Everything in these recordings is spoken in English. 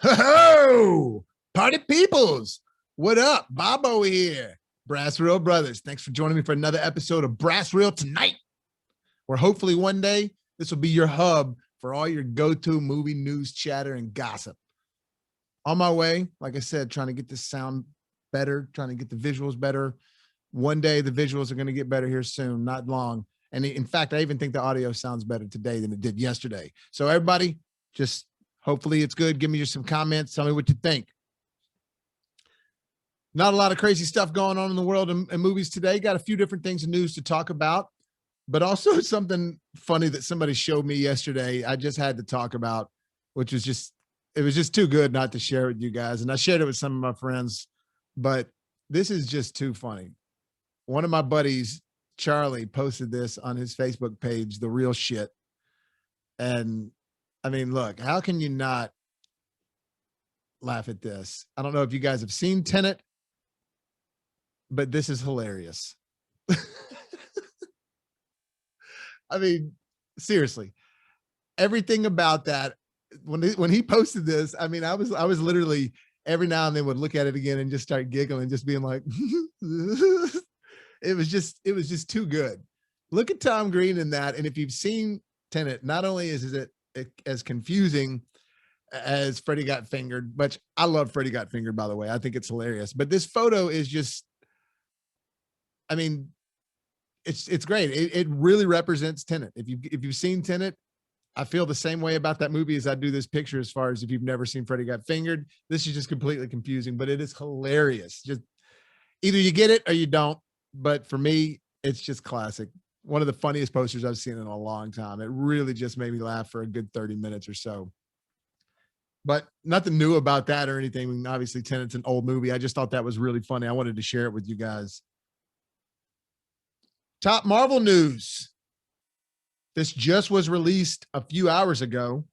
Ho! Party peoples! What up? Bobo here. BrassReel Brothers. Thanks for joining me for another episode of BrassReel Tonight, where hopefully one day this will be your hub for all your go-to movie news, chatter, and gossip. On my way, like I said, trying to get this sound better, trying to get the visuals better. One day the visuals are going to get better here soon, not long. And in fact, I even think the audio sounds better today than it did yesterday. So everybody, just hopefully it's good. Give me some comments. Tell me what you think. Not a lot of crazy stuff going on in the world and movies today. Got a few different things in news to talk about, but also something funny that somebody showed me yesterday. I just had to talk about, which was just, it was just too good not to share with you guys. And I shared it with some of my friends, but this is just too funny. One of my buddies, Charlie, posted this on his Facebook page, The Real Shit. And I mean, look, how can you not laugh at this? I don't know if you guys have seen Tenet, but this is hilarious. I mean, seriously, everything about that. When he posted this, I mean, I was literally every now and then would look at it again and just start giggling, just being like, it was just too good. Look at Tom Green in that. And if you've seen Tenet, not only is it as confusing as Freddy Got Fingered, which I love Freddy Got Fingered, by the way. I think it's hilarious. But this photo is just, I mean, it's great. It really represents Tenet. If you've seen Tenet, I feel the same way about that movie as I do this picture. As far as if you've never seen Freddy Got Fingered, this is just completely confusing, but it is hilarious. Just either you get it or you don't. But for me, it's just classic. One of the funniest posters I've seen in a long time. It really just made me laugh for a good 30 minutes or so. But nothing new about that or anything. Obviously, Tenet's an old movie. I just thought that was really funny. I wanted to share it with you guys. Top Marvel news. This just was released a few hours ago.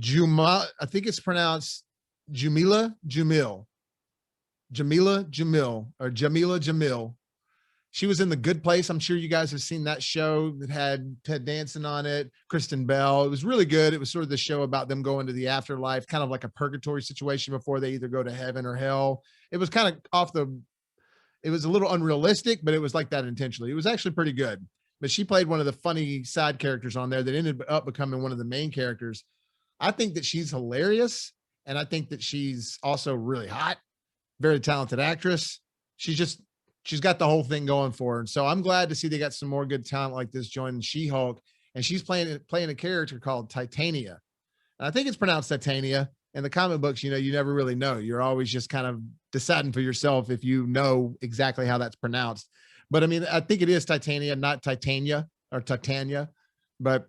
I think it's pronounced Jameela Jamil. Jameela Jamil. She was in The Good Place. I'm sure you guys have seen that show that had Ted Danson on it, Kristen Bell. It was really good. It was sort of the show about them going to the afterlife, kind of like a purgatory situation before they either go to heaven or hell. It was kind of it was a little unrealistic, but it was like that intentionally. It was actually pretty good. But she played one of the funny side characters on there that ended up becoming one of the main characters. I think that she's hilarious. And I think that she's also really hot, very talented actress. She's got the whole thing going for her. And so I'm glad to see they got some more good talent like this joining She-Hulk. And she's playing a character called Titania. And I think it's pronounced Titania. In the comic books, you never really know. You're always just kind of deciding for yourself if you know exactly how that's pronounced. But I mean, I think it is Titania, not Titania or Titania. But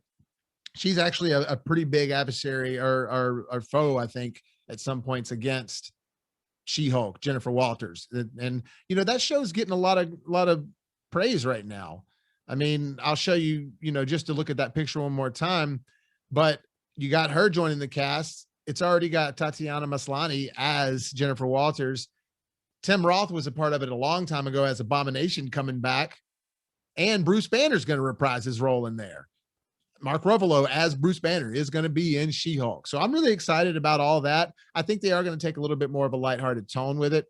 she's actually a pretty big adversary or foe, I think, at some points against She-Hulk, Jennifer Walters. And that show's getting a lot of praise right now. I mean, I'll show you, just to look at that picture one more time, but you got her joining the cast. It's already got Tatiana Maslany as Jennifer Walters. Tim Roth was a part of it a long time ago as Abomination coming back. And Bruce Banner's going to reprise his role in there. Mark Ruffalo as Bruce Banner is going to be in She-Hulk. So I'm really excited about all that. I think they are going to take a little bit more of a lighthearted tone with it.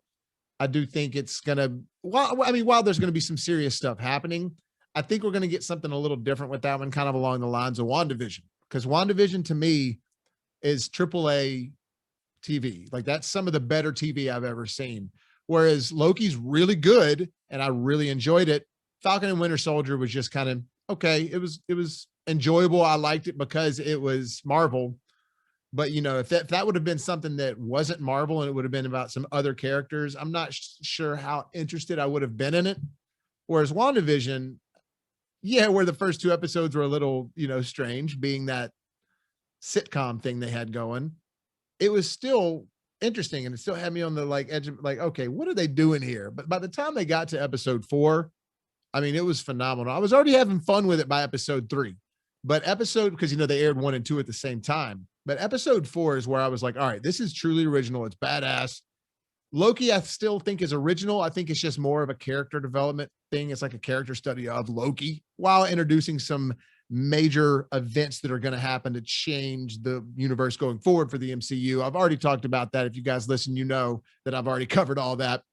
I do think it's going to, while there's going to be some serious stuff happening, I think we're going to get something a little different with that one, kind of along the lines of WandaVision. Because WandaVision to me is AAA TV. Like, that's some of the better TV I've ever seen. Whereas Loki's really good and I really enjoyed it. Falcon and Winter Soldier was just kind of okay. It was enjoyable. I liked it because it was Marvel. But if that would have been something that wasn't Marvel and it would have been about some other characters, I'm not sure how interested I would have been in it. Whereas WandaVision, where the first two episodes were a little, strange, being that sitcom thing they had going, it was still interesting and it still had me on the edge of okay, what are they doing here? But by the time they got to episode 4, I mean, it was phenomenal. I was already having fun with it by episode 3, but because they aired 1 and 2 at the same time. But episode 4 is where I was like, all right, this is truly original. It's badass. Loki, I still think is original. I think it's just more of a character development thing. It's like a character study of Loki while introducing some major events that are going to happen to change the universe going forward for the MCU. I've already talked about that. If you guys listen, you know that I've already covered all that,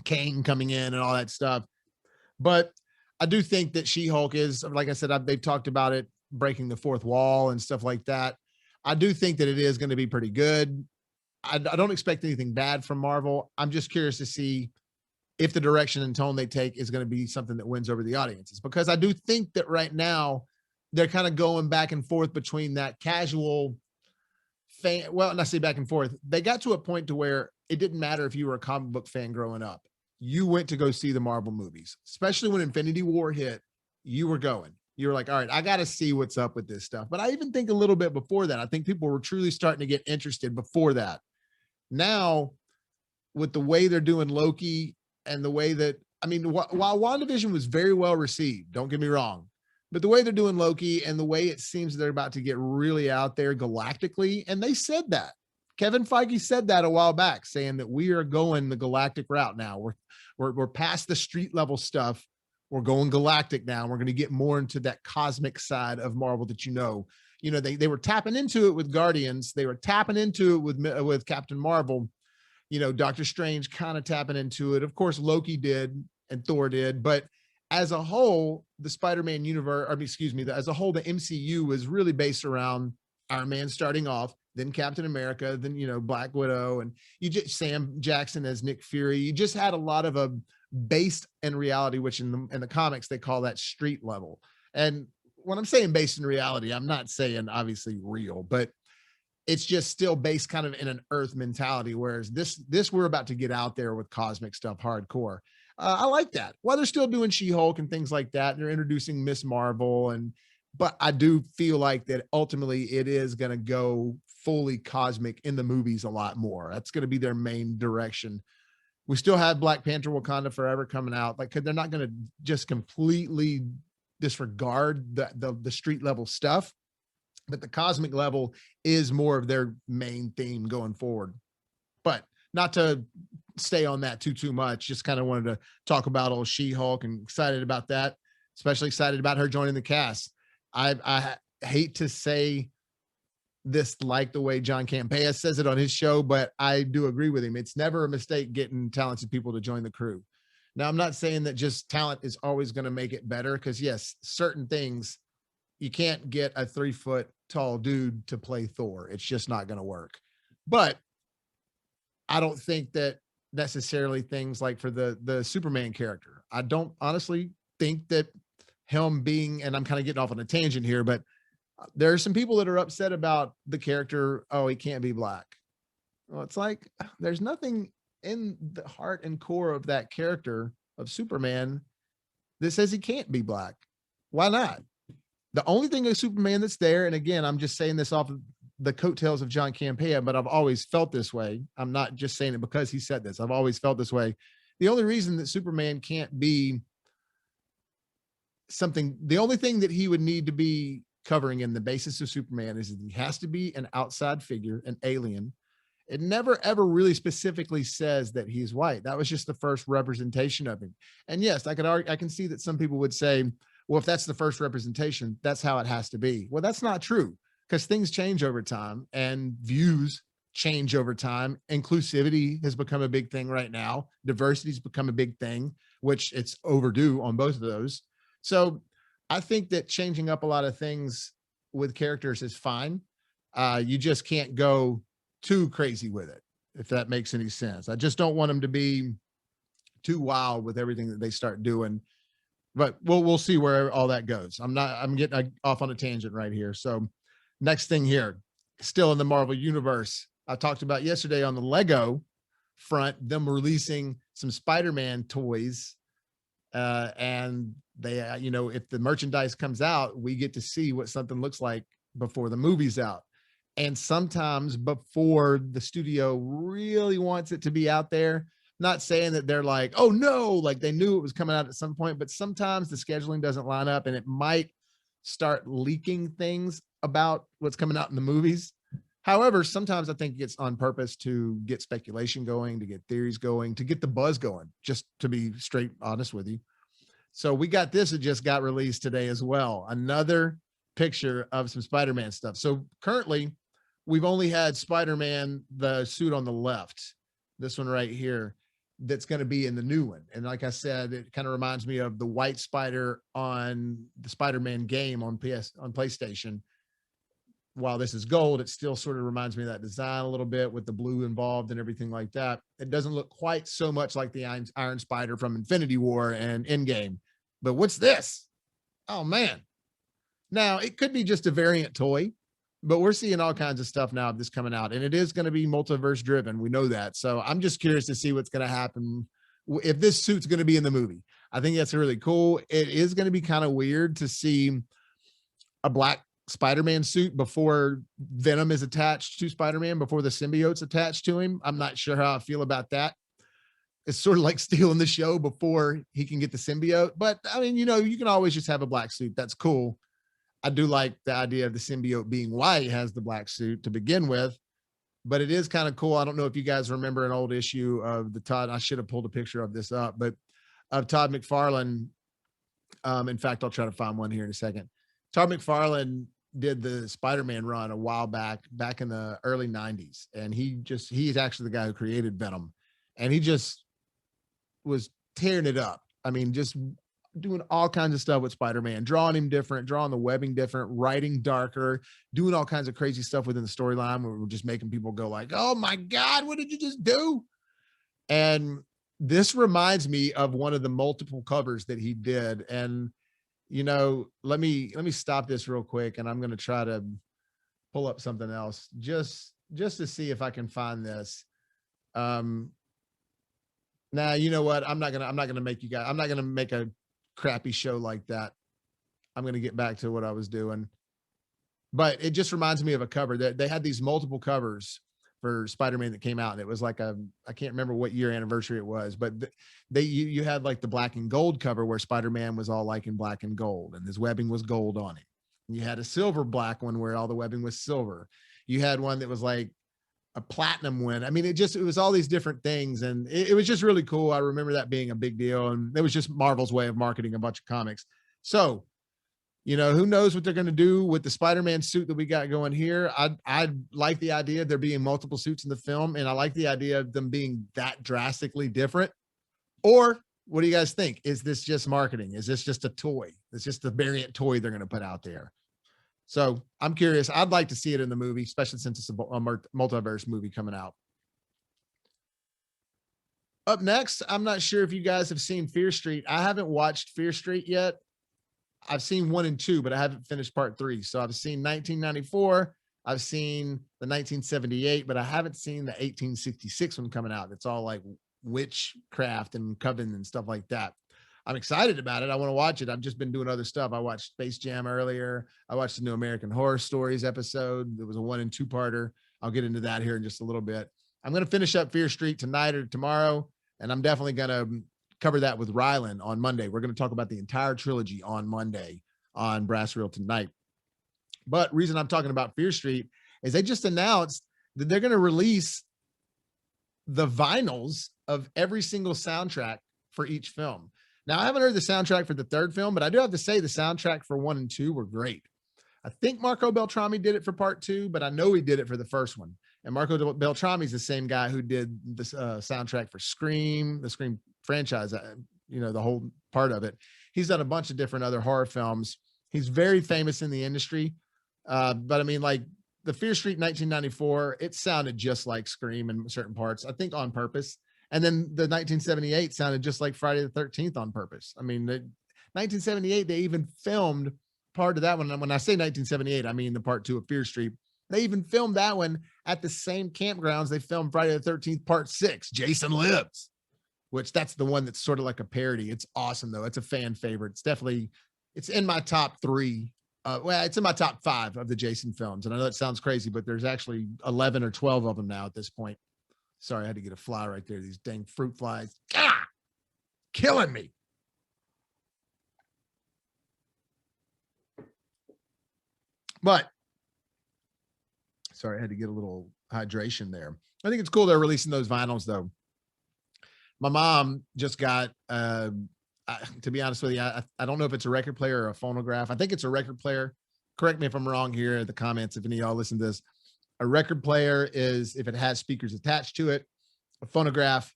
Kane coming in and all that stuff. But I do think that She-Hulk is, like I said, they've talked about it breaking the fourth wall and stuff like that. I do think that it is going to be pretty good. I don't expect anything bad from Marvel. I'm just curious to see if the direction and tone they take is going to be something that wins over the audiences, because I do think that right now they're kind of going back and forth between that casual fan. Well, and I say back and forth. They got to a point to where it didn't matter if you were a comic book fan growing up. You went to go see the Marvel movies, especially when Infinity War hit. You were going. You were like, all right, I got to see what's up with this stuff. But I even think a little bit before that, I think people were truly starting to get interested before that. Now, with the way they're doing Loki and the way that, I mean, while WandaVision was very well received, don't get me wrong, but the way they're doing Loki and the way it seems they're about to get really out there galactically, and they said that. Kevin Feige said that a while back, saying that we are going the galactic route now. We're past the street level stuff. We're going galactic now. We're going to get more into that cosmic side of Marvel that they were tapping into it with Guardians. They were tapping into it with Captain Marvel. Doctor Strange kind of tapping into it. Of course, Loki did and Thor did, but as a whole, the Spider-Man universe, as a whole, the MCU was really based around Iron Man starting off, then Captain America, then, Black Widow, and you just Sam Jackson as Nick Fury. You just had a lot of a based in reality, which in the comics, they call that street level. And when I'm saying based in reality, I'm not saying obviously real, but it's just still based kind of in an Earth mentality. Whereas this we're about to get out there with cosmic stuff, hardcore. I like that. While they're still doing She-Hulk and things like that, and they're introducing Miss Marvel, but I do feel like that ultimately it is going to go fully cosmic in the movies a lot more. That's going to be their main direction. We still have Black Panther Wakanda Forever coming out. Like, they're not going to just completely disregard the street level stuff, but the cosmic level is more of their main theme going forward. But not to stay on that too much, just kind of wanted to talk about old She-Hulk and excited about that, especially excited about her joining the cast. I hate to say this like the way John Campea says it on his show, but I do agree with him. It's never a mistake getting talented people to join the crew. Now, I'm not saying that just talent is always going to make it better, because yes, certain things you can't get a 3-foot tall dude to play Thor. It's just not going to work. But I don't think that necessarily things like for the Superman character, I don't honestly think that him being, and I'm kind of getting off on a tangent here, but there are some people that are upset about the character. Oh, he can't be black. Well, it's like, there's nothing in the heart and core of that character of Superman that says he can't be black. Why not? The only thing of Superman that's there, and again, I'm just saying this off of the coattails of John Campea, but I've always felt this way. I'm not just saying it because he said this. I've always felt this way. The only reason that Superman can't be something, the only thing that he would need to be covering in the basis of Superman is that he has to be an outside figure, an alien. It never, ever really specifically says that he's white. That was just the first representation of him. And yes, I can see that some people would say, well, if that's the first representation, that's how it has to be. Well, that's not true, because things change over time and views change over time. Inclusivity has become a big thing right now. Diversity has become a big thing, which it's overdue on both of those. So I think that changing up a lot of things with characters is fine. You just can't go too crazy with it, if that makes any sense. I just don't want them to be too wild with everything that they start doing. But we'll see where all that goes. I'm getting off on a tangent right here. So next thing here, still in the Marvel universe, I talked about yesterday on the Lego front, them releasing some Spider-Man toys. And they, if the merchandise comes out, we get to see what something looks like before the movie's out. And sometimes before the studio really wants it to be out there. Not saying that they're like, oh no, like they knew it was coming out at some point, but sometimes the scheduling doesn't line up and it might start leaking things about what's coming out in the movies. However, sometimes I think it's on purpose to get speculation going, to get theories going, to get the buzz going, just to be straight honest with you. So we got this, it just got released today as well. Another picture of some Spider-Man stuff. So currently we've only had Spider-Man, the suit on the left, this one right here, that's going to be in the new one. And like I said, it kind of reminds me of the white spider on the Spider-Man game on PlayStation. While this is gold, it still sort of reminds me of that design a little bit with the blue involved and everything like that. It doesn't look quite so much like the Iron Spider from Infinity War and Endgame. But what's this? Oh man. Now it could be just a variant toy, but we're seeing all kinds of stuff now of this coming out, and it is going to be multiverse driven. We know that. So I'm just curious to see what's going to happen if this suit's going to be in the movie. I think that's really cool. It is going to be kind of weird to see a black Spider-Man suit before Venom is attached to Spider-Man, before the symbiote's attached to him. I'm not sure how I feel about that. It's sort of like stealing the show before he can get the symbiote. But I mean, you can always just have a black suit. That's cool. I do like the idea of the symbiote being why he has the black suit to begin with, but it is kind of cool. I don't know if you guys remember an old issue of the Todd. I should have pulled a picture of this up, but of Todd McFarlane. In fact, I'll try to find one here in a second. Todd McFarlane did the Spider-Man run a while back in the early 90s. And he's actually the guy who created Venom. And he just was tearing it up. I mean, just doing all kinds of stuff with Spider-Man, drawing him different, drawing the webbing different, writing darker, doing all kinds of crazy stuff within the storyline where we're just making people go like, oh my God, what did you just do? And this reminds me of one of the multiple covers that he did. And, let me stop this real quick. And I'm going to try to pull up something else just to see if I can find this. Now, you know what? I'm not going to make you guys, I'm not going to make a crappy show like that. I'm going to get back to what I was doing, but it just reminds me of a cover that they had these multiple covers for Spider-Man that came out. And it was like I can't remember what year anniversary it was, but you had like the black and gold cover where Spider-Man was all like in black and gold and his webbing was gold on it. And you had a silver black one where all the webbing was silver. You had one that was like a platinum one. I mean, it was all these different things. And it was just really cool. I remember that being a big deal. And it was just Marvel's way of marketing a bunch of comics. So, who knows what they're going to do with the Spider-Man suit that we got going here. I like the idea of there being multiple suits in the film. And I like the idea of them being that drastically different. Or what do you guys think? Is this just marketing? Is this just a toy? It's just a variant toy they're going to put out there. So I'm curious. I'd like to see it in the movie, especially since it's a multiverse movie coming out. Up next, I'm not sure if you guys have seen Fear Street. I haven't watched Fear Street yet. I've seen 1 and 2, but I haven't finished part 3. So I've seen 1994. I've seen the 1978, but I haven't seen the 1866 one coming out. It's all like witchcraft and coven and stuff like that. I'm excited about it. I want to watch it. I've just been doing other stuff. I watched Space Jam earlier. I watched the new American Horror Stories episode. There was a 1 and 2 parter. I'll get into that here in just a little bit. I'm going to finish up Fear Street tonight or tomorrow, and I'm definitely going to cover that with Rylan on Monday. We're going to talk about the entire trilogy on Monday on BrassReel Tonight. But reason I'm talking about Fear Street is they just announced that they're going to release the vinyls of every single soundtrack for each film. Now, I haven't heard the soundtrack for the third film, but I do have to say the soundtrack for 1 and 2 were great. I think Marco Beltrami did it for part 2, but I know he did it for the first one. And Marco Beltrami is the same guy who did the soundtrack for Scream, the Scream franchise, the whole part of it. He's done a bunch of different other horror films. He's very famous in the industry. But I mean, like the Fear Street 1994, it sounded just like Scream in certain parts, I think on purpose. And then the 1978 sounded just like Friday the 13th on purpose. I mean, 1978, they even filmed part of that one. And when I say 1978, I mean the part 2 of Fear Street. They even filmed that one at the same campgrounds they filmed Friday the 13th, part 6, Jason Lives, which that's the one that's sort of like a parody. It's awesome though. It's a fan favorite. It's in my top 3. It's in my top 5 of the Jason films. And I know that sounds crazy, but there's actually 11 or 12 of them now at this point. Sorry, I had to get a fly right there. These dang fruit flies. Killing me. But sorry, I had to get a little hydration there. I think it's cool they're releasing those vinyls though. My mom just got, to be honest with you, I don't know if it's a record player or a phonograph. I think it's a record player. correct me if I'm wrong here in the comments, if any of y'all listen to this. A record player is if it has speakers attached to it. A phonograph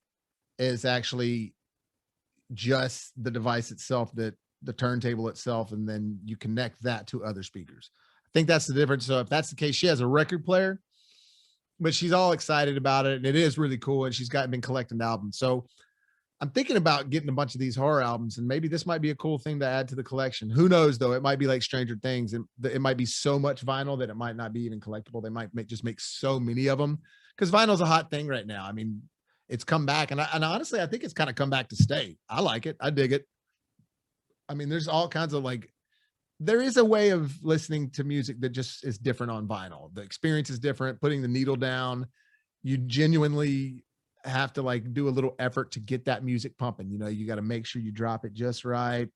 is actually just the device itself, that the turntable itself, and then you connect that to other speakers. I think that's the difference. So if that's the case, she has a record player, but she's all excited about it, and it is really cool, and she's been collecting albums. So I'm thinking about getting a bunch of these horror albums, and maybe this might be a cool thing to add to the collection. Who knows, though? It might be like Stranger Things, and it might be so much vinyl that it might not be even collectible. They might just make so many of them, because vinyl's a hot thing right now. I mean, it's come back, and honestly, I think it's kind of come back to stay. I like it. I dig it. I mean, there's all kinds of there is a way of listening to music that just is different on vinyl. The experience is different. Putting the needle down, you genuinely have to do a little effort to get that music pumping. You got to make sure you drop it just right.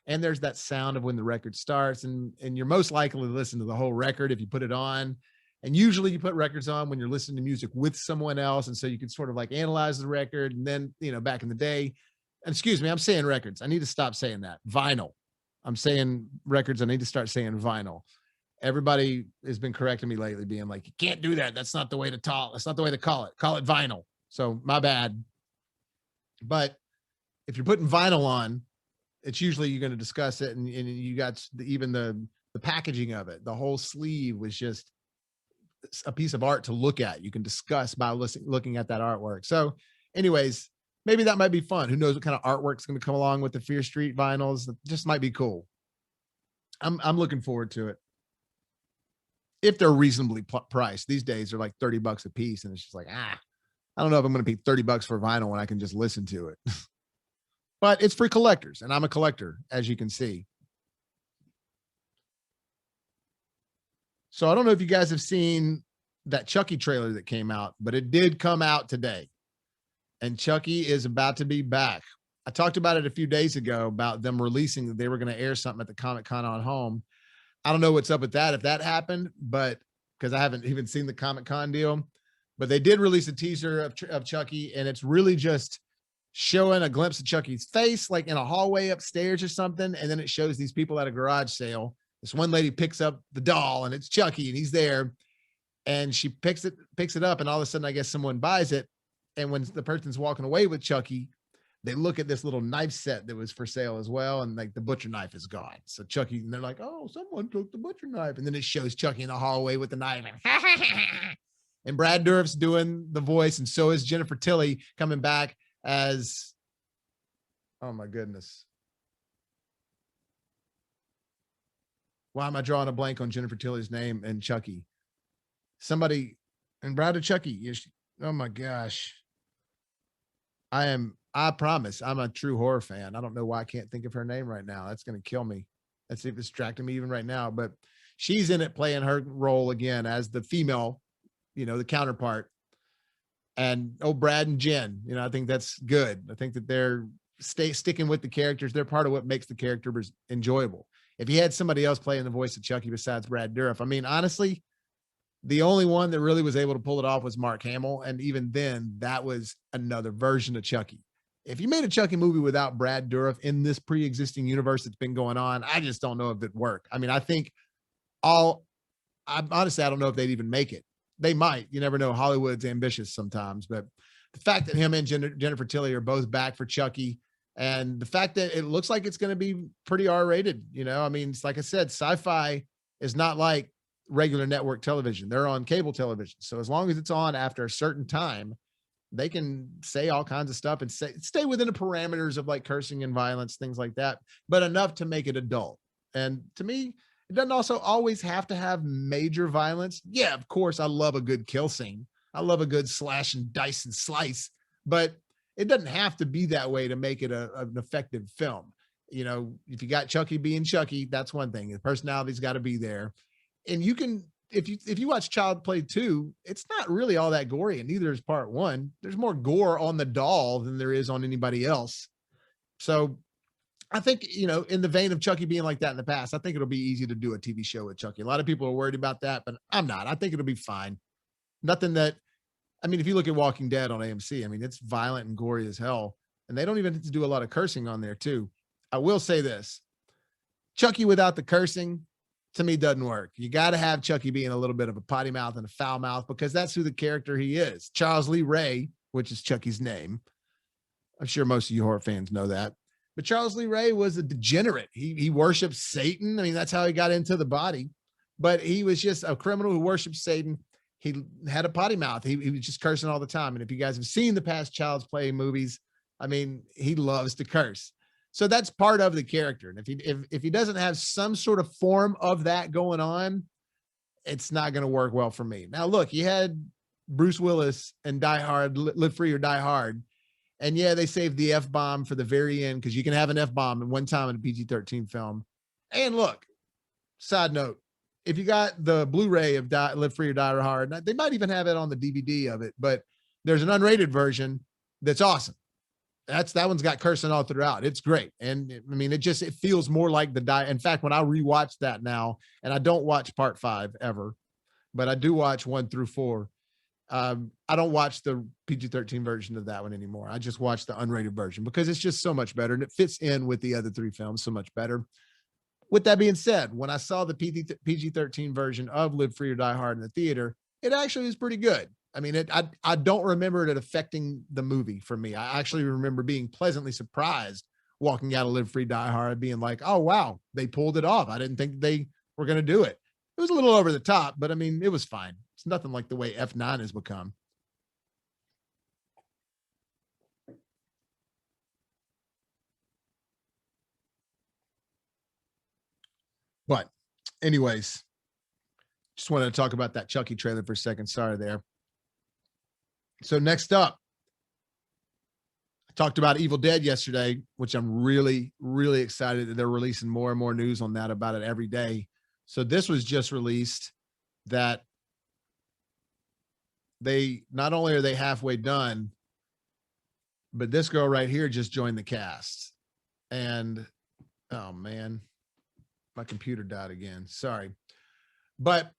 And there's that sound of when the record starts, and you're most likely to listen to the whole record if you put it on. And usually you put records on when you're listening to music with someone else. And so you can sort of analyze the record. And then, back in the day, and excuse me, I'm saying records. I need to stop saying that. Vinyl. I'm saying records. I need to start saying vinyl. Everybody has been correcting me lately, being like, you can't do that. That's not the way to talk. That's not the way to call it. Call it vinyl. So my bad. But if you're putting vinyl on, it's usually you're going to discuss it. And you got even the packaging of it. The whole sleeve was just a piece of art to look at. You can discuss by looking at that artwork. So anyways, maybe that might be fun. Who knows what kind of artwork's going to come along with the Fear Street vinyls. That just might be cool. I'm looking forward to it. If they're reasonably priced. These days they're like $30 a piece. And it's just I don't know if I'm going to pay $30 for vinyl when I can just listen to it. But it's for collectors, and I'm a collector, as you can see. So I don't know if you guys have seen that Chucky trailer that came out, but it did come out today. And Chucky is about to be back. I talked about it a few days ago about them releasing that they were going to air something at the Comic-Con on home. I don't know what's up with that, if that happened, but because I haven't even seen the Comic-Con deal. But they did release a teaser of Chucky, and it's really just showing a glimpse of Chucky's face, like in a hallway upstairs or something. And then it shows these people at a garage sale. This one lady picks up the doll, and it's Chucky, and he's there. And she picks it up, and all of a sudden, I guess someone buys it. And when the person's walking away with Chucky, they look at this little knife set that was for sale as well. And the butcher knife is gone. So Chucky, and they're like, oh, someone took the butcher knife. And then it shows Chucky in the hallway with the knife. And Brad Dourif's doing the voice. And so is Jennifer Tilly coming back as, oh my goodness. Why am I drawing a blank on Jennifer Tilly's name and Chucky? Somebody, and Brad or Chucky. Oh my gosh. I promise I'm a true horror fan. I don't know why I can't think of her name right now. That's going to kill me. That's distracting me even right now, but she's in it playing her role again as the female, the counterpart. And Brad and Jen, I think that's good. I think that they're sticking with the characters. They're part of what makes the characters enjoyable. If you had somebody else playing the voice of Chucky besides Brad Dourif, I mean, honestly, the only one that really was able to pull it off was Mark Hamill. And even then, that was another version of Chucky. If you made a Chucky movie without Brad Dourif in this pre-existing universe that's been going on, I just don't know if it'd work. I mean, I think honestly, I don't know if they'd even make it. They might. You never know. Hollywood's ambitious sometimes. But the fact that him and Jennifer Tilly are both back for Chucky, and the fact that it looks like it's going to be pretty R-rated, I mean, it's like I said, sci-fi is not like regular network television. They're on cable television. So as long as it's on after a certain time, they can say all kinds of stuff and stay within the parameters of cursing and violence, things like that, but enough to make it adult. And to me, it doesn't also always have to have major violence. Yeah, of course, I love a good kill scene. I love a good slash and dice and slice, but it doesn't have to be that way to make it an effective film. If you got Chucky being Chucky, that's one thing. The personality's got to be there. And you can, if you watch Child Play 2, it's not really all that gory, and neither is part 1. There's more gore on the doll than there is on anybody else. So I think, in the vein of Chucky being like that in the past, I think it'll be easy to do a TV show with Chucky. A lot of people are worried about that, but I'm not. I think it'll be fine. Nothing that, I mean, if you look at Walking Dead on AMC, I mean, it's violent and gory as hell, and they don't even have to do a lot of cursing on there too. I will say this, Chucky without the cursing, to me doesn't work. You got to have Chucky being a little bit of a potty mouth and a foul mouth because that's who the character he is. Charles Lee Ray, which is Chucky's name. I'm sure most of you horror fans know that. But Charles Lee Ray was a degenerate. He worshipped Satan. I mean, that's how he got into the body. But he was just a criminal who worshipped Satan. He had a potty mouth. He was just cursing all the time. And if you guys have seen the past Child's Play movies, I mean, he loves to curse. So that's part of the character. And if he doesn't have some sort of form of that going on, it's not going to work well for me. Now, look, you had Bruce Willis and Die Hard, Live Free or Die Hard. And yeah, they saved the F-bomb for the very end because you can have an F-bomb in one time in a PG-13 film. And look, side note, if you got the Blu-ray of Live Free or Die Hard, they might even have it on the DVD of it, but there's an unrated version that's awesome. That one's got cursing all throughout. It's great. And I mean, it feels more like in fact, when I rewatch that now, and I don't watch part 5 ever, but I do watch 1 through 4. I don't watch the PG-13 version of that one anymore. I just watch the unrated version because it's just so much better and it fits in with the other 3 films so much better. With that being said, when I saw the PG-13 version of Live Free or Die Hard in the theater, it actually is pretty good. I mean, I don't remember it affecting the movie for me. I actually remember being pleasantly surprised walking out of Live Free, Die Hard, being like, oh, wow, they pulled it off. I didn't think they were going to do it. It was a little over the top, but I mean, it was fine. It's nothing like the way F9 has become. But anyways, just wanted to talk about that Chucky trailer for a second. Sorry there. So next up, I talked about Evil Dead yesterday, which I'm really, really excited that they're releasing more and more news on that about it every day. So this was just released that they not only are they halfway done, but this girl right here just joined the cast. And oh man, my computer died again. Sorry. But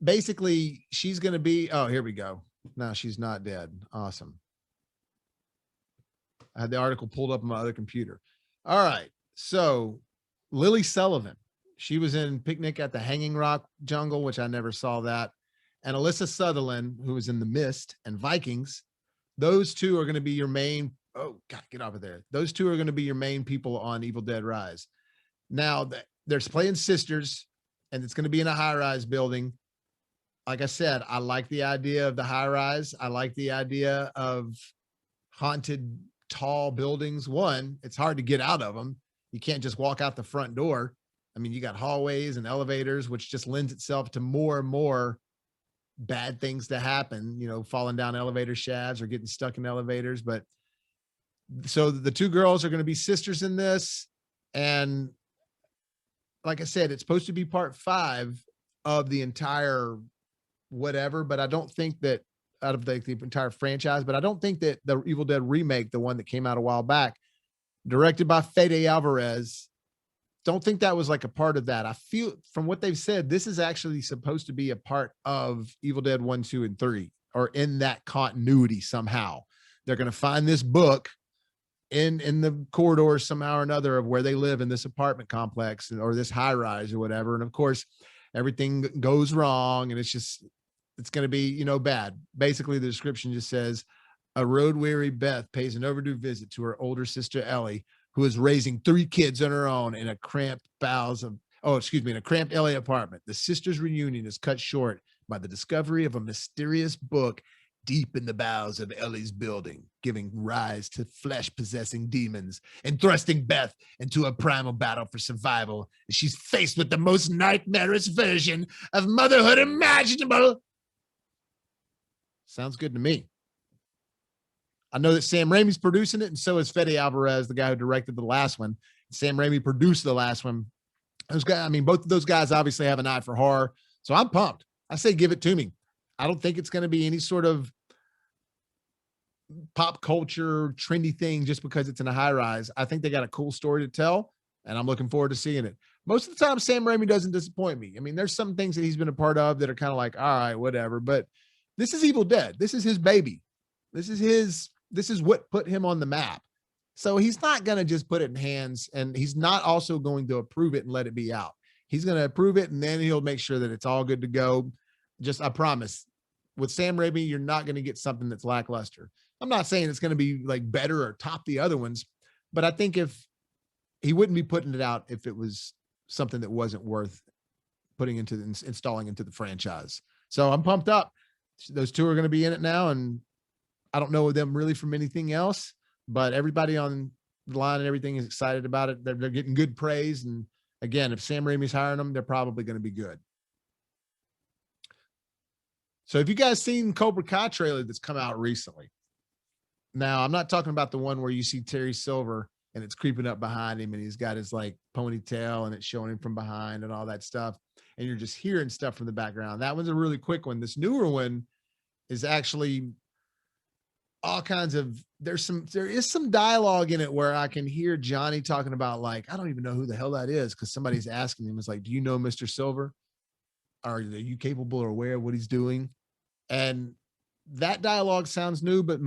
basically she's going to be, oh, here we go. No, she's not dead. Awesome. I had the article pulled up on my other computer. All right. So Lily Sullivan, she was in Picnic at the Hanging Rock Jungle, which I never saw that. And Alyssa Sutherland, who was in The Mist and Vikings. Those two are going to be your main, oh, God, get over there. Those two are going to be your main people on Evil Dead Rise. Now, they're playing sisters, and it's going to be in a high-rise building. Like I said, I like the idea of the high-rise. I like the idea of haunted, tall buildings. One, it's hard to get out of them. You can't just walk out the front door. I mean, you got hallways and elevators, which just lends itself to more and more bad things to happen, you know, falling down elevator shafts or getting stuck in elevators. But so the two girls are going to be sisters in this. And like I said, it's supposed to be part 5 of the entire whatever, but I don't think that out of the entire franchise, but I don't think that the Evil Dead remake, the one that came out a while back, directed by Fede Alvarez, don't think that was like a part of that. I feel from what they've said, this is actually supposed to be a part of Evil Dead 1, 2, and 3, or in that continuity somehow. They're going to find this book in the corridors somehow or another of where they live in this apartment complex or this high rise or whatever. And of course, everything goes wrong and it's going to be, you know, bad. Basically, the description just says a road-weary Beth pays an overdue visit to her older sister, Ellie, who is raising 3 kids on her own in a cramped in a cramped LA apartment. The sisters' reunion is cut short by the discovery of a mysterious book deep in the bowels of Ellie's building, giving rise to flesh-possessing demons and thrusting Beth into a primal battle for survival. She's faced with the most nightmarish version of motherhood imaginable. Sounds good to me. I know that Sam Raimi's producing it, and so is Fede Alvarez, the guy who directed the last one. Sam Raimi produced the last one. Those guys, I mean, both of those guys obviously have an eye for horror, so I'm pumped. I say give it to me. I don't think it's going to be any sort of pop culture trendy thing just because it's in a high rise. I think they got a cool story to tell, and I'm looking forward to seeing it. Most of the time, Sam Raimi doesn't disappoint me. I mean, there's some things that he's been a part of that are kind of like, all right, whatever. But this is Evil Dead. This is his baby. This is what put him on the map. So he's not going to just put it in hands, and he's not also going to approve it and let it be out. He's going to approve it, and then he'll make sure that it's all good to go. Just, I promise, with Sam Raimi, you're not going to get something that's lackluster. I'm not saying it's going to be like better or top the other ones, but I think if he wouldn't be putting it out if it was something that wasn't worth putting into installing into the franchise. So I'm pumped up. Those two are going to be in it now, and I don't know them really from anything else, but everybody on the line and everything is excited about it. They're getting good praise, and again, if Sam Raimi's hiring them, they're probably going to be good. So have you guys seen Cobra Kai trailer that's come out recently? Now, I'm not talking about the one where you see Terry Silver and it's creeping up behind him and he's got his like ponytail and it's showing him from behind and all that stuff. And you're just hearing stuff from the background. That one's a really quick one. This newer one is actually all kinds of, there is some dialogue in it where I can hear Johnny talking about like, I don't even know who the hell that is. Cause somebody's asking him, it's like, do you know Mr. Silver? Are you capable or aware of what he's doing? And that dialogue sounds new, but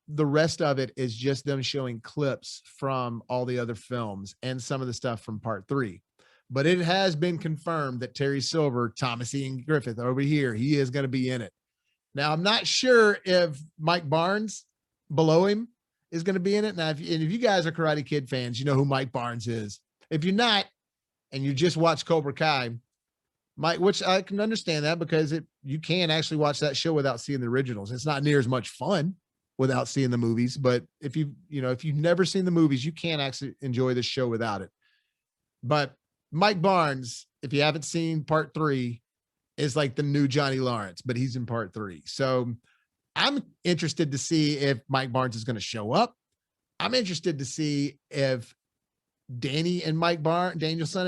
the rest of it is just them showing clips from all the other films and some of the stuff from part 3. But it has been confirmed that Terry Silver, Thomas Ian Griffith over here, he is going to be in it. Now, I'm not sure if Mike Barnes below him is going to be in it. Now, if you guys are Karate Kid fans, you know who Mike Barnes is. If you're not, and you just watch Cobra Kai, Mike, which I can understand that because you can actually watch that show without seeing the originals. It's not near as much fun without seeing the movies, but if you've never seen the movies, you can't actually enjoy the show without it. But Mike Barnes, if you haven't seen part 3, is like the new Johnny Lawrence, but he's in part 3. So I'm interested to see if Mike Barnes is going to show up. I'm interested to see if Danielson and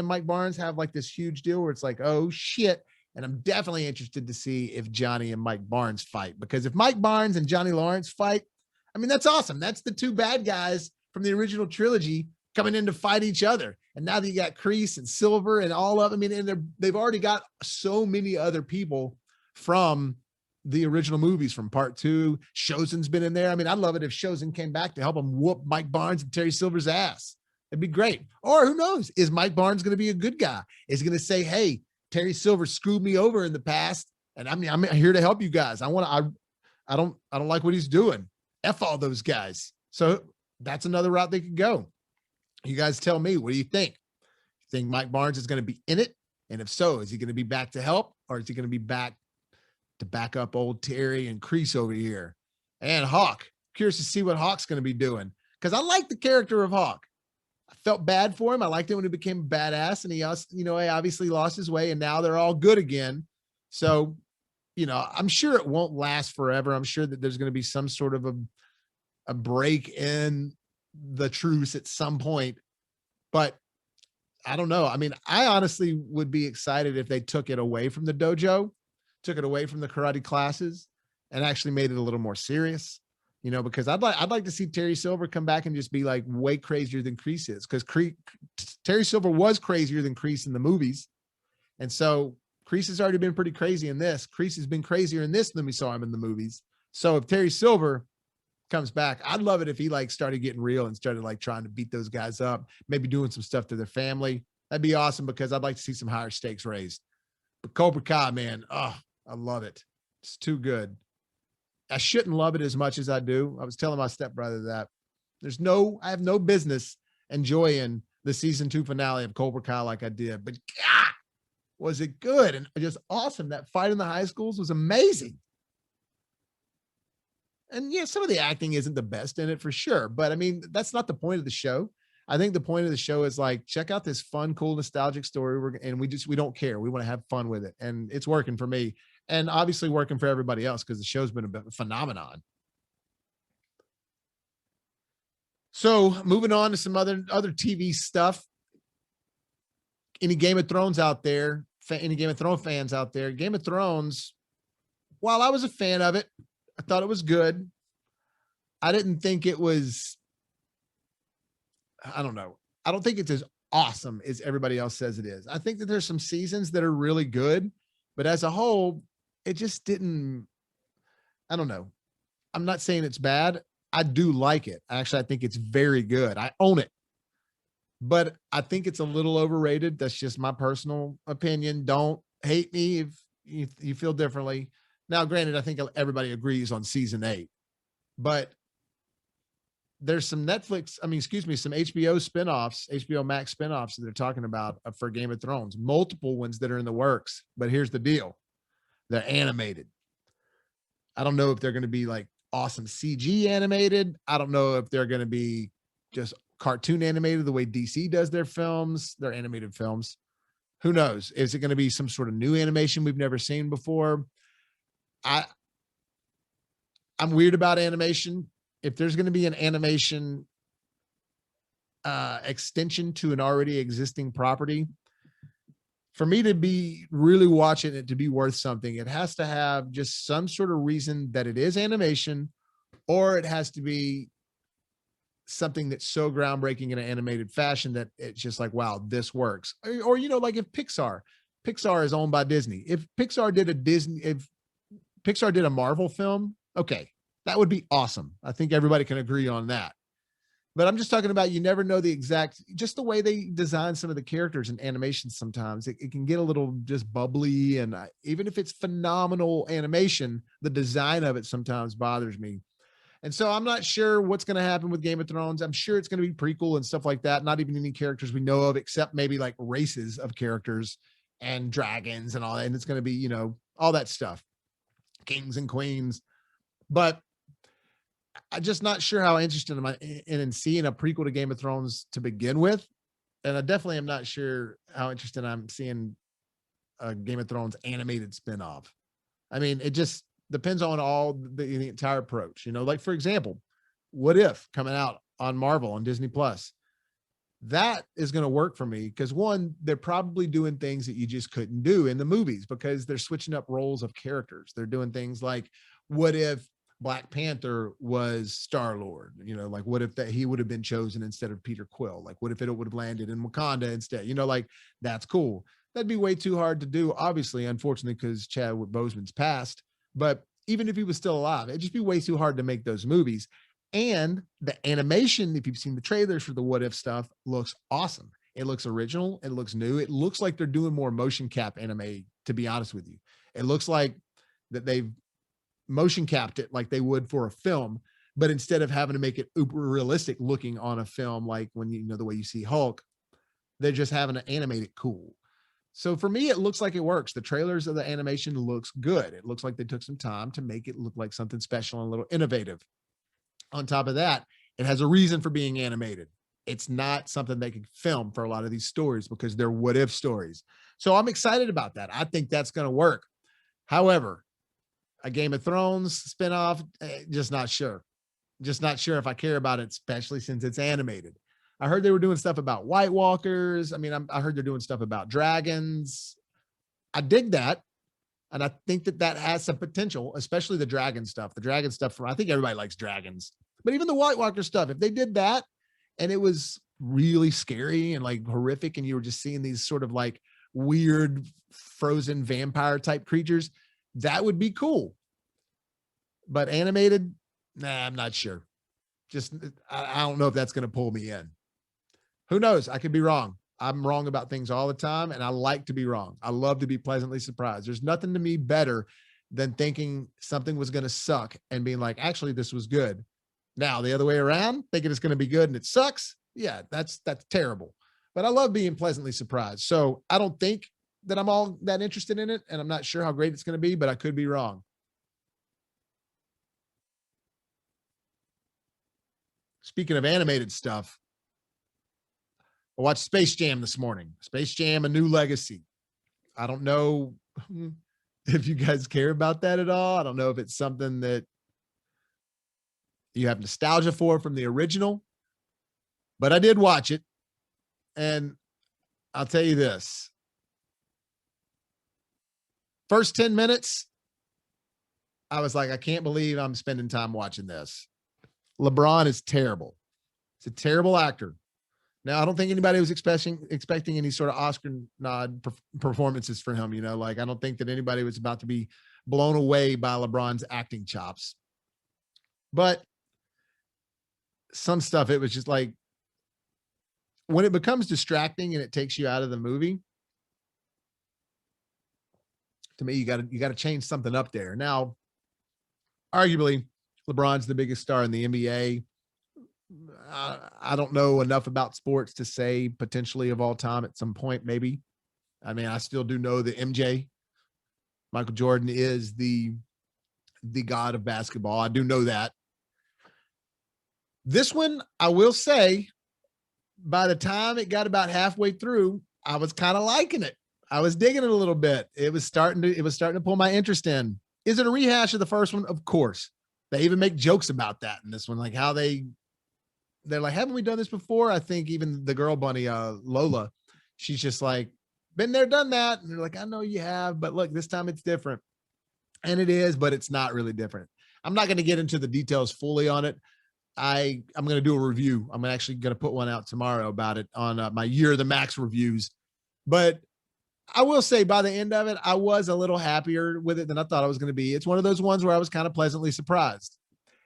Mike Barnes have like this huge deal where it's like, oh shit. And I'm definitely interested to see if Johnny and Mike Barnes fight, because if Mike Barnes and Johnny Lawrence fight, I mean, that's awesome. That's the two bad guys from the original trilogy coming in to fight each other. And now that you got Kreese and Silver and all of, I mean, and they've already got so many other people from the original movies from part 2. Shozen's been in there. I mean, I'd love it if Shozen came back to help him whoop Mike Barnes and Terry Silver's ass. It'd be great. Or who knows? Is Mike Barnes going to be a good guy? Is he going to say, hey, Terry Silver screwed me over in the past, and I'm here to help you guys. I don't like what he's doing. F all those guys. So that's another route they could go. You guys tell me, what do you think? You think Mike Barnes is going to be in it? And if so, is he going to be back to help, or is he going to be back to back up old Terry and Kreese over here? And Hawk, curious to see what Hawk's going to be doing, because I like the character of Hawk. I felt bad for him. I liked it when he became a badass, and he also, he obviously lost his way, and now they're all good again. So, I'm sure it won't last forever. I'm sure that there's going to be some sort of a break in the truce at some point, but I don't know. I mean, I honestly would be excited if they took it away from the dojo, took it away from the karate classes, and actually made it a little more serious. Because I'd like to see Terry Silver come back and just be like way crazier than Kreese is, because Terry Silver was crazier than Kreese in the movies. And so Kreese has already been pretty crazy in this. Kreese has been crazier in this than we saw him in the movies. So if Terry Silver comes back, I'd love it if he like started getting real and started like trying to beat those guys up, maybe doing some stuff to their family. That'd be awesome, because I'd like to see some higher stakes raised. But Cobra Kai, man, I love it. It's too good. I shouldn't love it as much as I do. I was telling my stepbrother that I have no business enjoying the season 2 finale of Cobra Kai like I did, but God, was it good and just awesome. That fight in the high schools was amazing. And yeah, some of the acting isn't the best in it for sure, but I mean, that's not the point of the show. I think the point of the show is like, check out this fun, cool, nostalgic story. And we don't care. We want to have fun with it. And it's working for me, and obviously working for everybody else, because the show's been a phenomenon. So moving on to some other TV stuff. Any Game of Thrones out there? Any Game of Thrones fans out there? Game of Thrones, while I was a fan of it, I thought it was good. I didn't think it was, I don't know. I don't think it's as awesome as everybody else says it is. I think that there's some seasons that are really good, but as a whole, it just didn't, I don't know. I'm not saying it's bad. I do like it. Actually, I think it's very good. I own it. but I think it's a little overrated. That's just my personal opinion. Don't hate me if you feel differently. Now, granted, I think everybody agrees on season 8, but there's some Netflix, I mean, excuse me, some HBO spinoffs, HBO Max spinoffs that they're talking about for Game of Thrones, multiple ones that are in the works. But here's the deal: they're animated. I don't know if they're going to be like awesome CG animated. I don't know if they're going to be just cartoon animated the way DC does their films, their animated films. Who knows? Is it going to be some sort of new animation we've never seen before? I I'm weird about animation. If there's going to be an animation extension to an already existing property, for me to be really watching it to be worth something, it has to have just some sort of reason that it is animation, or it has to be something that's so groundbreaking in an animated fashion that it's just like, wow, this works. Or you know, like if Pixar is owned by Disney. If Pixar did a Marvel film, okay, that would be awesome. I think everybody can agree on that. But I'm just talking about, you never know the exact, just the way they design some of the characters in animations. Sometimes it can get a little just bubbly. And even if it's phenomenal animation, the design of it sometimes bothers me. And so I'm not sure what's going to happen with Game of Thrones. I'm sure it's going to be prequel and stuff like that. Not even any characters we know of, except maybe like races of characters and dragons and all that. And it's going to be, you know, all that stuff, kings and queens. But I'm just not sure how interested am I in seeing a prequel to Game of Thrones to begin with. And I definitely am not sure how interested I'm seeing a Game of Thrones animated spinoff. I mean, it just depends on all the entire approach. You know, like for example, What If coming out on Marvel on Disney Plus. That is going to work for me because one, they're probably doing things that you just couldn't do in the movies because they're switching up roles of characters. They're doing things like, what if Black Panther was Star-Lord? You know, like what if that he would have been chosen instead of Peter Quill? Like what if it would have landed in Wakanda instead? You know, like that's cool. That'd be way too hard to do, obviously, unfortunately, because Chadwick Boseman's passed. But even if he was still alive, it'd just be way too hard to make those movies. And the animation, if you've seen the trailers for the What If stuff, looks awesome. It looks original. It looks new. It looks like they're doing more motion cap anime, to be honest with you. It looks like that they've motion capped it like they would for a film, but instead of having to make it uber realistic looking on a film, like when you know the way you see Hulk, they're just having to animate it cool. So for me, it looks like it works. The trailers of the animation looks good. It looks like they took some time to make it look like something special and a little innovative. On top of that, it has a reason for being animated. It's not something they can film for a lot of these stories because they're what if stories. So I'm excited about that. I think that's going to work. However, a Game of Thrones spinoff, just not sure. Just not sure if I care about it, especially since it's animated. I heard they were doing stuff about White Walkers. I mean, I heard they're doing stuff about dragons. I dig that. And I think that that has some potential, especially the dragon stuff. The dragon stuff from, I think everybody likes dragons, but even the White Walker stuff, if they did that and it was really scary and like horrific, and you were just seeing these sort of like weird frozen vampire type creatures, that would be cool. But animated, nah, I'm not sure. Just, I don't know if that's going to pull me in. Who knows? I could be wrong. I'm wrong about things all the time, and I like to be wrong. I love to be pleasantly surprised. There's nothing to me better than thinking something was going to suck and being like, actually, this was good. Now, the other way around, thinking it's going to be good and it sucks. Yeah, that's terrible. But I love being pleasantly surprised. So I don't think that I'm all that interested in it, and I'm not sure how great it's going to be, but I could be wrong. Speaking of animated stuff, I watched Space Jam this morning. Space Jam: A New Legacy. I don't know if you guys care about that at all. I don't know if it's something that you have nostalgia for from the original, but I did watch it. And I'll tell you this: first 10 minutes, I was like, I can't believe I'm spending time watching this. LeBron is terrible. He's a terrible actor. Now, I don't think anybody was expecting any sort of Oscar nod performances for him. You know, like I don't think that anybody was about to be blown away by LeBron's acting chops. But some stuff, it was just like, when it becomes distracting and it takes you out of the movie, to me, you got to change something up there. Now, arguably, LeBron's the biggest star in the NBA. I don't know enough about sports to say potentially of all time at some point, maybe. I mean, I still do know that MJ, Michael Jordan, is the god of basketball. I do know that. This one, I will say, by the time it got about halfway through, I was kind of liking it. I was digging it a little bit. It was starting to pull my interest in. Is it a rehash of the first one? Of course. They even make jokes about that in this one, like how they're like, haven't we done this before? I think even the girl bunny, Lola, she's just like, been there, done that. And they're like, I know you have, but look, this time it's different. And it is, but it's not really different. I'm not going to get into the details fully on it. I'm going to do a review. I'm actually going to put one out tomorrow about it on my Year of the Max reviews. But I will say by the end of it, I was a little happier with it than I thought I was going to be. It's one of those ones where I was kind of pleasantly surprised.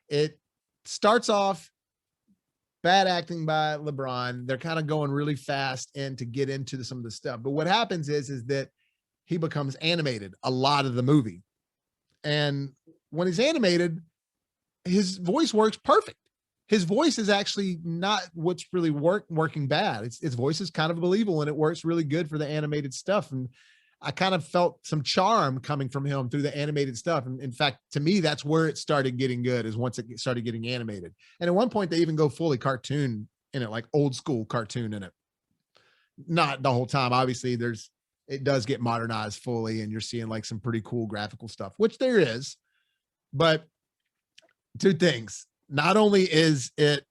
It starts off bad acting by LeBron. They're kind of going really fast and to get into some of the stuff. But what happens is that he becomes animated a lot of the movie. And when he's animated, his voice works perfect. His voice is actually not what's really working bad. His voice is kind of believable and it works really good for the animated stuff. And I kind of felt some charm coming from him through the animated stuff. And in fact, to me, that's where it started getting good, is once it started getting animated. And at one point they even go fully cartoon in it, like old school cartoon in it. Not the whole time. Obviously it does get modernized fully and you're seeing like some pretty cool graphical stuff, which there is. But two things. Not only is it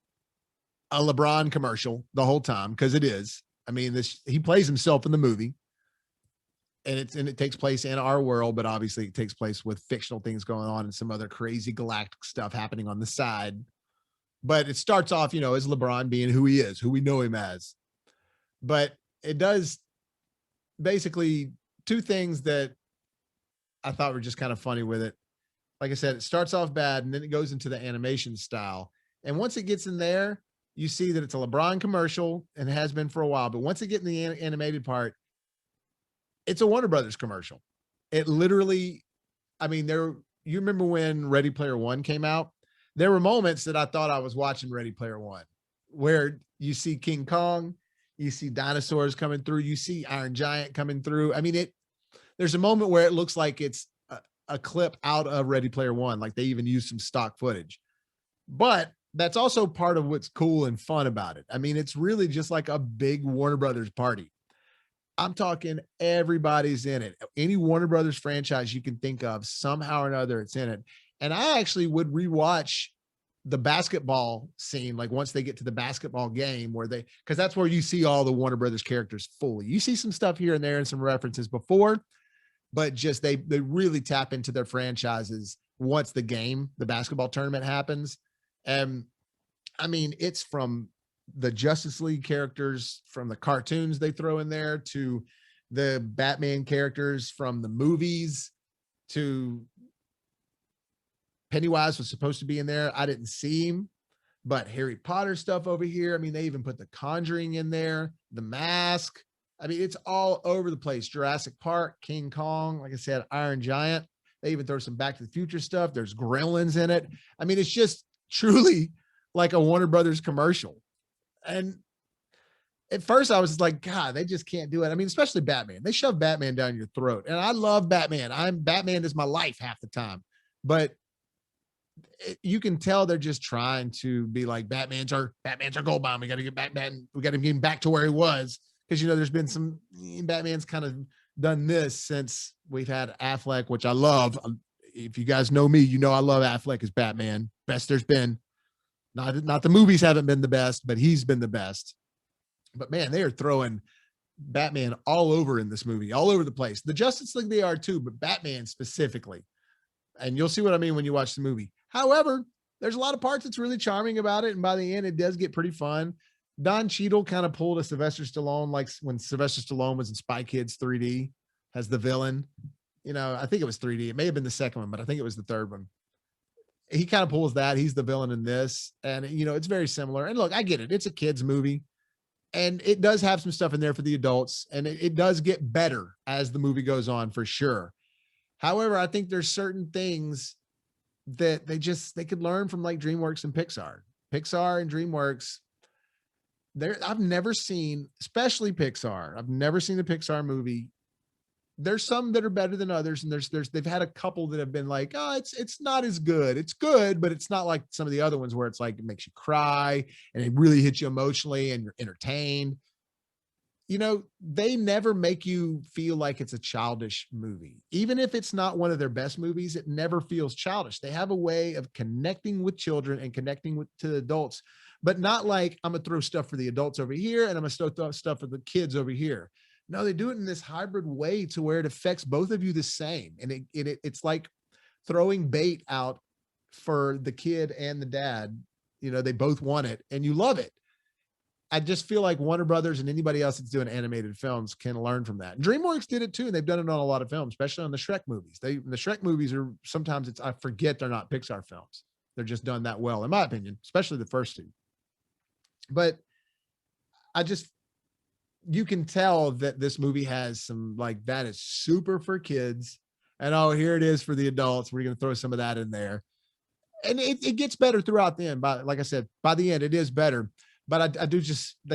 a LeBron commercial the whole time, because it is. I mean, he plays himself in the movie, and it takes place in our world, but obviously it takes place with fictional things going on and some other crazy galactic stuff happening on the side. But it starts off, as LeBron being who he is, who we know him as. But it does basically two things that I thought were just kind of funny with it. Like I said, it starts off bad and then it goes into the animation style. And once it gets in there, you see that it's a LeBron commercial and it has been for a while. But once it gets in the animated part, it's a Warner Brothers commercial. It literally, I mean, you remember when Ready Player One came out? There were moments that I thought I was watching Ready Player One, where you see King Kong, you see dinosaurs coming through, you see Iron Giant coming through. I mean, there's a moment where it looks like it's a clip out of Ready Player One, like they even use some stock footage. But that's also part of what's cool and fun about it. I mean, it's really just like a big Warner Brothers party. I'm talking everybody's in it. Any Warner Brothers franchise you can think of, somehow or another, it's in it. And I actually would rewatch the basketball scene, like once they get to the basketball game, because that's where you see all the Warner Brothers characters fully. You see some stuff here and there and some references before, but just they really tap into their franchises once the basketball tournament happens. And I mean, it's from the Justice League characters, from the cartoons they throw in there, to the Batman characters from the movies, to Pennywise was supposed to be in there. I didn't see him, but Harry Potter stuff over here. I mean, they even put the Conjuring in there, the Mask. I mean, it's all over the place. Jurassic Park, King Kong, like I said, Iron Giant. They even throw some Back to the Future stuff. There's Gremlins in it. I mean, it's just truly like a Warner Brothers commercial. And at first I was like, God, they just can't do it. I mean, especially Batman. They shove Batman down your throat. And I love Batman. Batman is my life half the time. But you can tell they're just trying to be like, Batman's our gold bomb. We got to get Batman. We got to get him back to where he was. Because, there's been some Batman's kind of done this since we've had Affleck, which I love. If you guys know me, I love Affleck as Batman. Best there's been. Not the movies haven't been the best, but he's been the best. But man, they are throwing Batman all over in this movie, all over the place. The Justice League, they are too, but Batman specifically. And you'll see what I mean when you watch the movie. However, there's a lot of parts that's really charming about it. And by the end, it does get pretty fun. Don Cheadle kind of pulled a Sylvester Stallone, like when Sylvester Stallone was in Spy Kids 3D as the villain. I think it was 3D. It may have been the second one, but I think it was the third one. He kind of pulls that. He's the villain in this. And, it's very similar. And look, I get it. It's a kid's movie. And it does have some stuff in there for the adults, and it does get better as the movie goes on for sure. However, I think there's certain things that they could learn from like DreamWorks and Pixar. Pixar and DreamWorks, I've never seen, especially Pixar. I've never seen a Pixar movie. There's some that are better than others, and they've had a couple that have been like, oh, it's not as good. It's good, but it's not like some of the other ones where it's like it makes you cry and it really hits you emotionally and you're entertained. They never make you feel like it's a childish movie. Even if it's not one of their best movies, it never feels childish. They have a way of connecting with children and connecting to adults, but not like I'm going to throw stuff for the adults over here and I'm going to throw stuff for the kids over here. No, they do it in this hybrid way to where it affects both of you the same. And it's like throwing bait out for the kid and the dad. They both want it and you love it. I just feel like Warner Brothers and anybody else that's doing animated films can learn from that. And DreamWorks did it too, and they've done it on a lot of films, especially on the Shrek movies. The Shrek movies are sometimes I forget they're not Pixar films. They're just done that well, in my opinion, especially the first two. But you can tell that this movie has some like that is super for kids, and oh, here it is for the adults. We're going to throw some of that in there, and it gets better throughout the end. But like I said, by the end, it is better. But I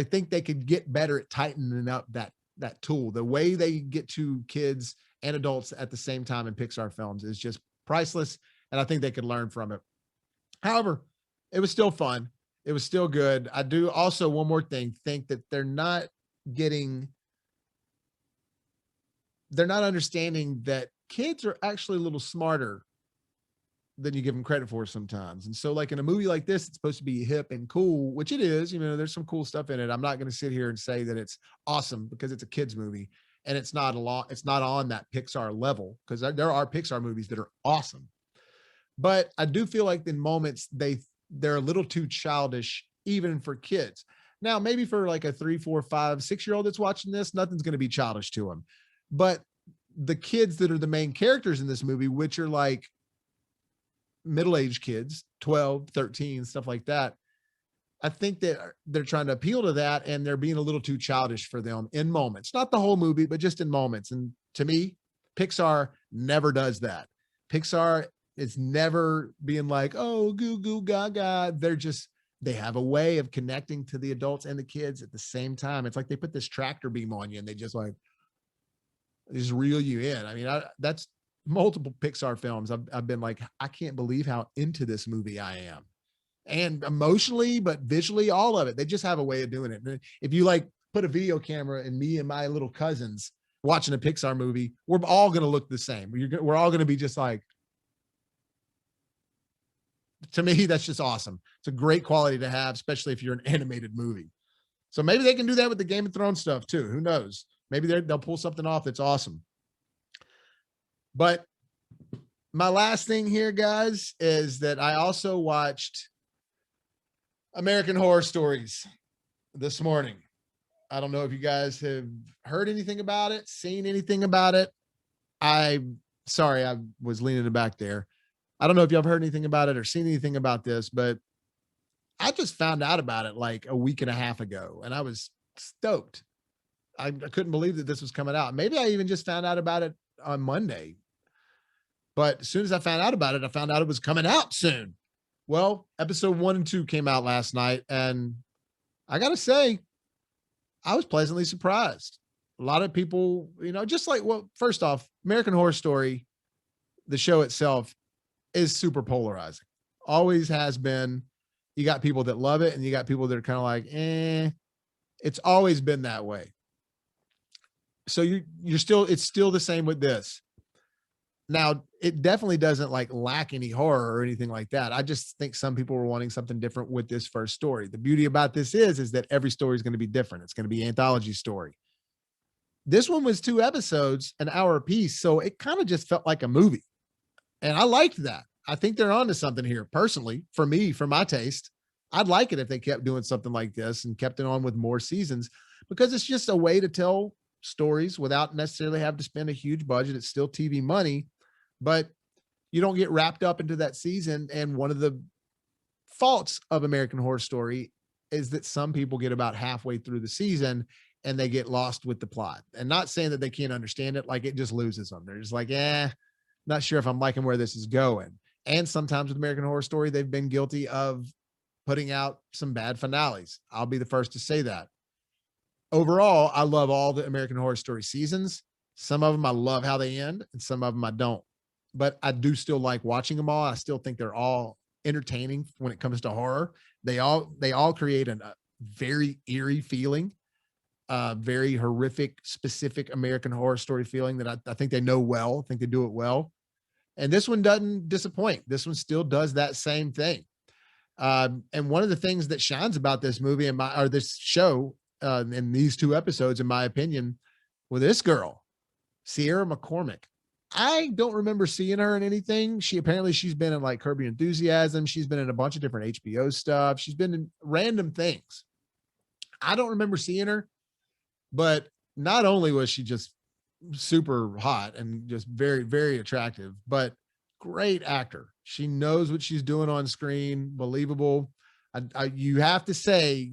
think they could get better at tightening up that tool. The way they get to kids and adults at the same time in Pixar films is just priceless. And I think they could learn from it. However, it was still fun. It was still good. I do also, one more thing, think that they're not understanding that kids are actually a little smarter than you give them credit for sometimes. And so like in a movie like this, it's supposed to be hip and cool, which it is. There's some cool stuff in it. I'm not going to sit here and say that it's awesome because it's a kid's movie and it's not on that Pixar level, because there are Pixar movies that are awesome. But I do feel like in moments they're a little too childish, even for kids. Now, maybe for like a 3, 4, 5, 6-year-old that's watching this, nothing's going to be childish to them. But the kids that are the main characters in this movie, which are like middle-aged kids, 12, 13, stuff like that, I think that they're trying to appeal to that, and they're being a little too childish for them in moments. Not the whole movie, but just in moments. And to me, Pixar never does that. Pixar is never being like, oh, goo goo gaga. They have a way of connecting to the adults and the kids at the same time. It's like they put this tractor beam on you and they just reel you in. I mean, that's multiple Pixar films. I've been like, I can't believe how into this movie I am, and emotionally, but visually, all of it. They just have a way of doing it. And if you like put a video camera in me and my little cousins watching a Pixar movie, we're all going to look the same. We're all going to be just like, to me, that's just awesome. It's a great quality to have, especially if you're an animated movie. So maybe they can do that with the Game of Thrones stuff too. Who knows? Maybe they'll pull something off that's awesome. But my last thing here, guys, is that I also watched American Horror Stories this morning. I don't know if you guys have heard anything about it, seen anything about it. Sorry, I was leaning back there. I don't know if y'all have heard anything about it or seen anything about this, but I just found out about it like a week and a half ago, and I was stoked. I couldn't believe that this was coming out. Maybe I even just found out about it on Monday. But as soon as I found out about it, I found out it was coming out soon. Well, episode 1 and 2 came out last night, and I got to say, I was pleasantly surprised. A lot of people, just like, well, first off, American Horror Story, the show itself, is super polarizing. Always has been. You got people that love it, and you got people that are kind of like, It's always been that way. So it's still the same with this. Now, it definitely doesn't like lack any horror or anything like that. I just think some people were wanting something different with this first story. The beauty about this is that every story is going to be different. It's going to be an anthology story. This one was 2 episodes, an hour apiece. So it kind of just felt like a movie. And I liked that. I think they're onto something here. Personally, for me, for my taste, I'd like it if they kept doing something like this and kept it on with more seasons, because it's just a way to tell stories without necessarily having to spend a huge budget. It's still TV money, but you don't get wrapped up into that season. And one of the faults of American Horror Story is that some people get about halfway through the season and they get lost with the plot. And not saying that they can't understand it, like it just loses them. They're just like, not sure if I'm liking where this is going. And sometimes with American Horror Story, they've been guilty of putting out some bad finales. I'll be the first to say that. Overall, I love all the American Horror Story seasons. Some of them I love how they end, and some of them I don't. But I do still like watching them all. I still think they're all entertaining when it comes to horror. They all create a very eerie feeling, very horrific, specific American Horror Story feeling that I think they know well. I think they do it well. And this one doesn't disappoint. This one still does that same thing. And one of the things that shines about this movie or this show in these 2 episodes, in my opinion, with this girl, Sierra McCormick. I don't remember seeing her in anything. She's been in like Curb Your Enthusiasm. She's been in a bunch of different HBO stuff. She's been in random things. I don't remember seeing her, but not only was she just super hot and just very, very attractive, but great actor. She knows what she's doing on screen. Believable. You have to say,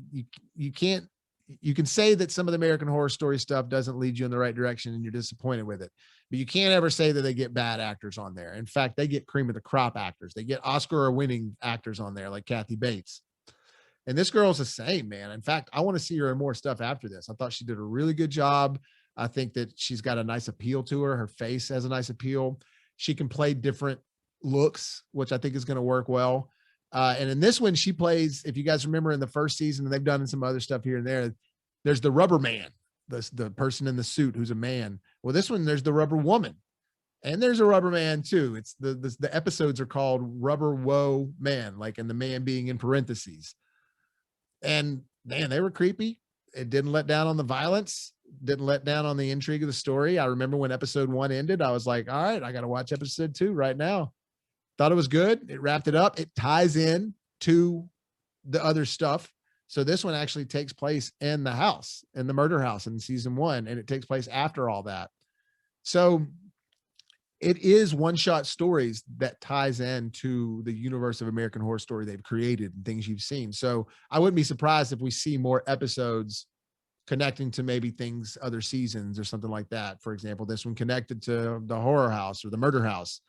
you can say that some of the American Horror Story stuff doesn't lead you in the right direction and you're disappointed with it, but you can't ever say that they get bad actors on there. In fact, they get cream of the crop actors. They get Oscar winning actors on there, like Kathy Bates. And this girl's the same, man. In fact, I want to see her in more stuff after this. I thought she did a really good job. I think that she's got a nice appeal to her. Her face has a nice appeal. She can play different looks, which I think is going to work well. And in this one, she plays, if you guys remember in the first season, and they've done some other stuff here and there, there's the rubber man, the person in the suit who's a man. Well, this one, there's the rubber woman. And there's a rubber man too. It's the episodes are called Rubber Whoa Man, like, and the man being in parentheses. And man, they were creepy. It didn't let down on the violence, didn't let down on the intrigue of the story. I remember when episode 1 ended, I was like, all right, I got to watch episode 2 right now. Thought it was good. It wrapped it up. It ties in to the other stuff. So this one actually takes place in the house, in the murder house in season 1, and it takes place after all that. So it is one-shot stories that ties into the universe of American Horror Story they've created and things you've seen. So I wouldn't be surprised if we see more episodes connecting to maybe things, other seasons or something like that. For example, this one connected to the horror house or the murder house.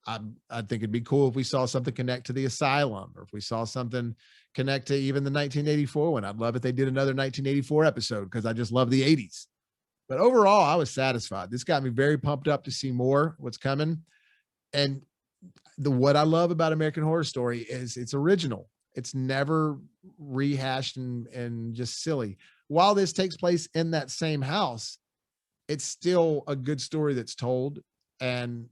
I think it'd be cool if we saw something connect to the asylum, or if we saw something connect to even the 1984 one. I'd love if they did another 1984 episode, because I just love the 80s. But overall, I was satisfied. This got me very pumped up to see more what's coming. And what I love about American Horror Story is it's original. It's never rehashed and just silly. While this takes place in that same house, it's still a good story that's told, and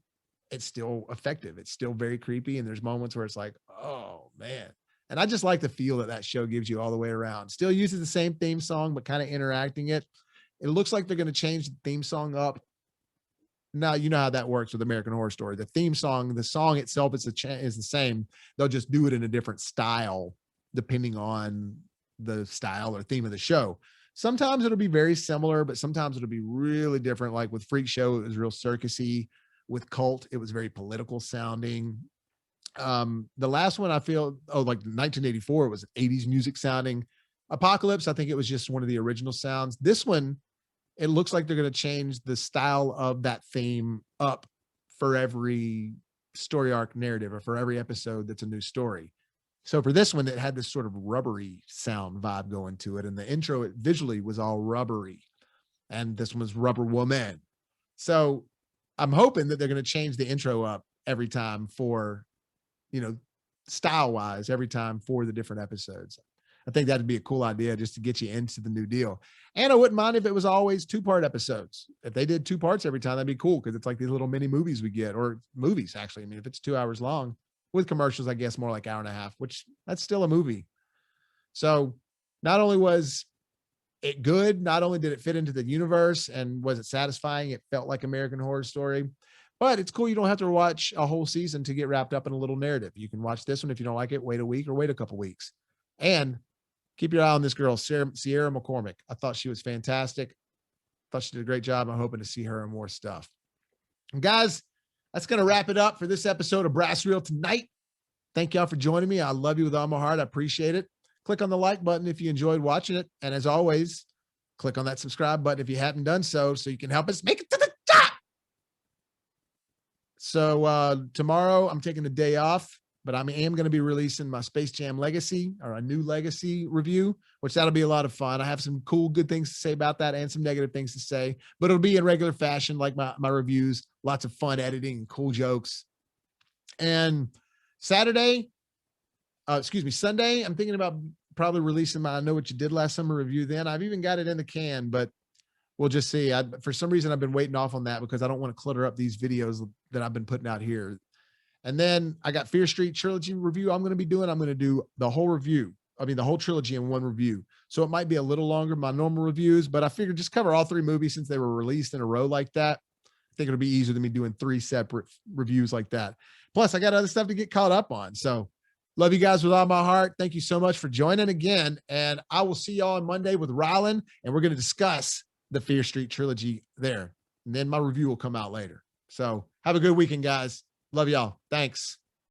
it's still effective. It's still very creepy. And there's moments where it's like, oh man. And I just like the feel that show gives you all the way around. Still uses the same theme song, but kind of interacting it. It looks like they're going to change the theme song up. Now, you know how that works with American Horror Story. The theme song, the song itself is the same. They'll just do it in a different style, depending on the style or theme of the show. Sometimes it'll be very similar, but sometimes it'll be really different. Like with Freak Show, it was real circusy. With Cult, it was very political sounding. The last one I feel, like 1984, it was 80s music sounding. Apocalypse, I think it was just one of the original sounds. This one, it looks like they're going to change the style of that theme up for every story arc narrative, or for every episode that's a new story. So for this one, it had this sort of rubbery sound vibe going to it. And the intro, it visually was all rubbery. And this one was Rubber Woman. So I'm hoping that they're going to change the intro up every time for, style wise, every time for the different episodes. I think that'd be a cool idea just to get you into the new deal. And I wouldn't mind if it was always 2-part episodes. If they did 2 parts every time, that'd be cool, because it's like these little mini movies we get, or movies actually. I mean, if it's 2 hours long with commercials, I guess more like 1.5 hours, which that's still a movie. So not only was it good, not only did it fit into the universe and was it satisfying, it felt like American Horror Story, but it's cool. You don't have to watch a whole season to get wrapped up in a little narrative. You can watch this one. If you don't like it, wait a week or wait a couple weeks. And keep your eye on this girl, Sierra McCormick. I thought she was fantastic. Thought she did a great job. I'm hoping to see her in more stuff. And guys, that's going to wrap it up for this episode of BrassReel tonight. Thank y'all for joining me. I love you with all my heart. I appreciate it. click on the like button if you enjoyed watching it. And as always, click on that subscribe button if you haven't done so you can help us make it to the top. So tomorrow I'm taking the day off, but I am going to be releasing my Space Jam Legacy, or a new Legacy review, which that'll be a lot of fun. I have some cool, good things to say about that and some negative things to say, but it'll be in regular fashion, like my reviews, lots of fun editing and cool jokes. And Sunday, I'm thinking about probably releasing my I Know What You Did Last Summer review then. I've even got it in the can, but we'll just see. For some reason, I've been waiting off on that because I don't want to clutter up these videos that I've been putting out here. And then I got Fear Street trilogy review I'm going to be doing. I'm going to do the whole review. I mean, the whole trilogy in one review. So it might be a little longer than my normal reviews, but I figured just cover all 3 movies since they were released in a row like that. I think it'll be easier than me doing 3 separate reviews like that. Plus, I got other stuff to get caught up on. So love you guys with all my heart. Thank you so much for joining again. And I will see y'all on Monday with Rylan, and we're going to discuss the Fear Street trilogy there. And then my review will come out later. So have a good weekend, guys. Love y'all. Thanks.